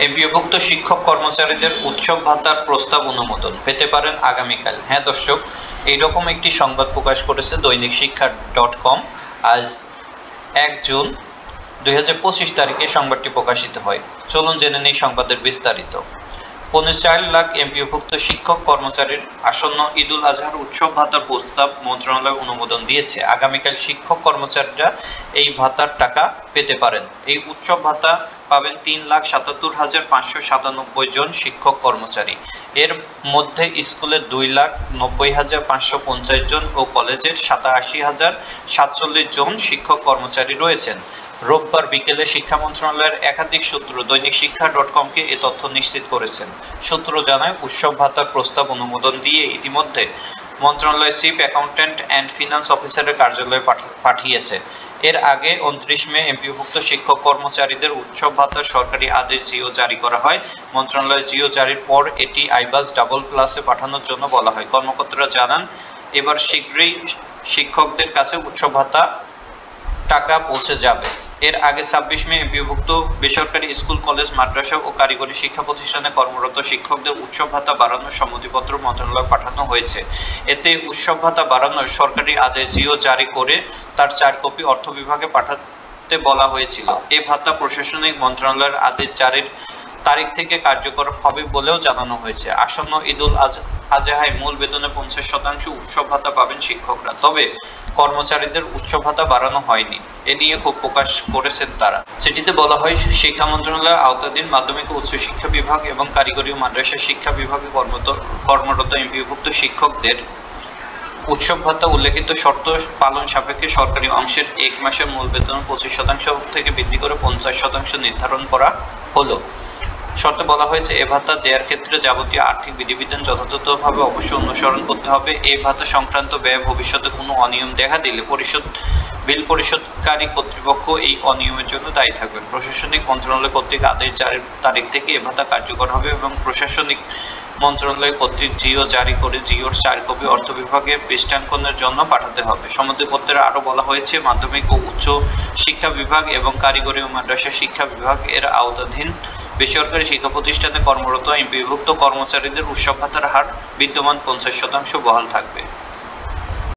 এমপিওভুক্ত শিক্ষক কর্মচারীদের উৎসব ভাতার প্রস্তাব অনুমোদন পেতে পারেন আগামীকাল। হ্যাঁ দর্শক, এইরকম একটি সংবাদ প্রকাশ করেছে দৈনিক শিক্ষা.com। আজ 1 জুন 2025 তারিখে সংবাদটি প্রকাশিত হয়। চলুন জেনে নিই সংবাদের বিস্তারিত। 4.5 লাখ এমপিওভুক্ত শিক্ষক কর্মচারীর আসন্ন ঈদুল আজহার উৎসব ভাতার প্রস্তাব মন্ত্রণালয় অনুমোদন দিয়েছে। আগামীকাল শিক্ষক কর্মচারীরা এই ভাতার টাকা পেতে পারেন। এই উৎসব ভাতা পাবেন 3,77,597 জন শিক্ষক কর্মচারী। এর মধ্যে স্কুলের 2,90,550 জন ও কলেজের 87,047 জন শিক্ষক কর্মচারী রয়েছেন। রোববার বিকেলে শিক্ষা মন্ত্রণালয়ের একাধিক সূত্র দৈনিক শিক্ষা.com-কে এ তথ্য নিশ্চিত করেছেন। সূত্র জানায়, উৎসব ভাতার প্রস্তাব অনুমোদন দিয়ে ইতিমধ্যে মন্ত্রণালয় চিফ অ্যাকাউন্ট্যান্ট অ্যান্ড ফিনান্স অফিসারের কার্যালয়ে পাঠিয়েছে। এর আগে 29 মে এমপিওভুক্ত শিক্ষক কর্মচারীদের উৎসব ভাতার সরকারি আদেশ জিও জারি করা হয়। মন্ত্রণালয় জিও জারির পর এটি আইবাস ডাবল প্লাসে পাঠানোর জন্য বলা হয়। কর্মকর্তারা জানান, এবার শীঘ্রই শিক্ষকদের কাছে উৎসব ভাতা টাকা পৌঁছে যাবে। এর আগে 26 মে এমপিওভুক্ত বেসরকারি স্কুল, কলেজ, মাদ্রাসা ও কারিগরি শিক্ষা প্রতিষ্ঠানে কর্মরত শিক্ষকদের উৎসব ভাতা বাড়ানোর সম্মতিপত্র মন্ত্রণালয়ে পাঠানো হয়েছে। এতে উৎসব ভাতা বাড়ানোর সরকারি আদেশ জিও জারি করে তার 4 কপি অর্থ বিভাগে পাঠাতে বলা হয়েছিল। এই ভাতা প্রশাসনিক মন্ত্রণালয়ের আদেশ জারির তারিখ থেকে কার্যকর হবে বলেও জানানো হয়েছে। আসন্ন ঈদুল আজহায় মূল বেতনের 50% উৎসব ভাতা পাবেন শিক্ষকরা। তবে কর্মচারীদের উৎসব ভাতা বাড়ানো হয়নি। এ নিয়ে ক্ষোভ প্রকাশ করেছেন তারা। চিঠিতে বলা হয়, শিক্ষা মন্ত্রণালয়ের আওতাধীন মাধ্যমিক ও উচ্চ শিক্ষা বিভাগ এবং কারিগরি ও মাদ্রাসা শিক্ষা বিভাগে কর্মরত এমপিওভুক্ত শিক্ষকদের উৎসব ভাতা উল্লেখিত শর্ত পালন সাপেক্ষে সরকারি অংশের 1 মাসের মূল বেতন 25% থেকে বৃদ্ধি করে 50% নির্ধারণ করা হলো। শর্তে বলা হয়েছে, এ ভাতা দেওয়ার ক্ষেত্রে যাবতীয় আর্থিক বিধিবিধান যথাযথভাবে অবশ্যই অনুসরণ করতে হবে। এই ভাতা সংক্রান্ত ব্যয় ভবিষ্যতে কোনো অনিয়ম দেখা দিলে বিল পরিশোধকারী কর্তৃপক্ষ এই অনিয়মের জন্য দায়ী থাকবেন। প্রশাসনিক মন্ত্রণালয় কর্তৃক আদেশ জারির তারিখ থেকে এ ভাতা কার্যকর হবে এবং প্রশাসনিক মন্ত্রণালয় কর্তৃক জিও জারি করে জিওর 4 কপি অর্থ বিভাগে পৃষ্ঠাঙ্কনের জন্য পাঠাতে হবে। সম্মতিপত্রে আরও বলা হয়েছে, মাধ্যমিক ও উচ্চ শিক্ষা বিভাগ এবং কারিগরি ও মাদ্রাসা শিক্ষা বিভাগ এর আওতাধীন বেসরকারি শিক্ষা প্রতিষ্ঠানে কর্মরত এমপিওভুক্ত কর্মচারীদের উৎসব ভাতার হার বিদ্যমান 50% বহাল থাকবে।